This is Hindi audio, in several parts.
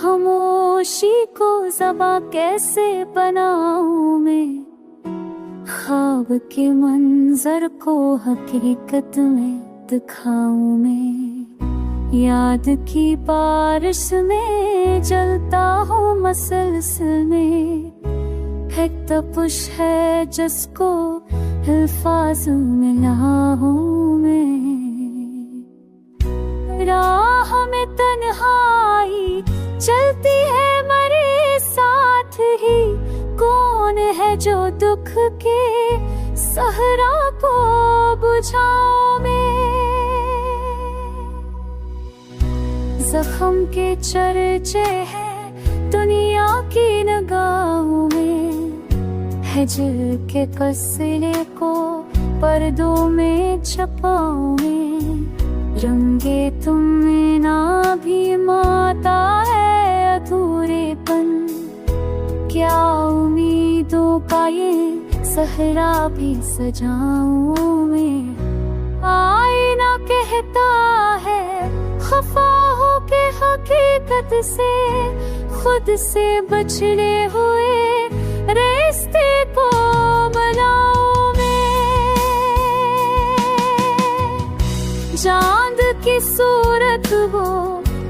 खामोशी को ज़बां कैसे बनाऊं मैं, ख्वाब के मंजर को हकीकत में दिखाऊं मैं। याद की बारिश में जलता हूँ मसलसल में, एक तपिश है जिसको अल्फाज में लाऊं मैं। राह में तन्हाई चलती है मेरे साथ ही, कौन है जो दुख के सहरा को बुझाऊं मैं। जख्म के चर्चे हैं दुनिया की निगाहों में, हिजर के कस्ले को पर्दों में छपाऊं मैं। रंगे तुम्हें ना भी माता है अधूरेपन, क्या उम्मीदों का ये सहरा भी सजाऊं मैं। आईना कहता है खफा हो के हकीकत से, खुद से बछड़े हुए रिश्ते को बनाऊं मैं। चांद की सूरत वो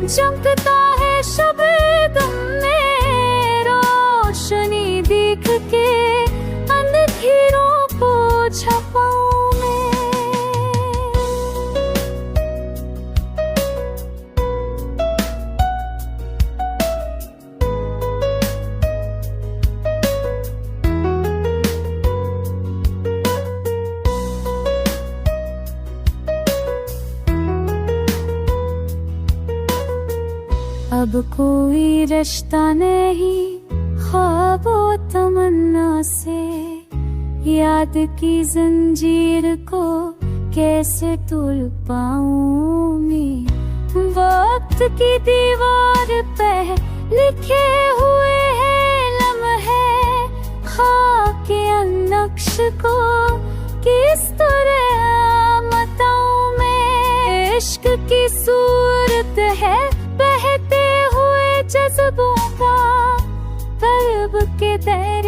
चमकता है शबनम में, रोशनी दिख के अंधेरों को छपाऊं मैं। अब कोई रिश्ता नहीं ख्वाबों तमन्ना से, याद की जंजीर को कैसे तोड़ पाऊं मैं। वक्त की दीवार पे लिखे हुए हैं लम्हे, खाके नक्श को किस तरह बताऊं मैं। इश्क की सूरत है बहते हुए जज्बों का, कल्ब के दायरे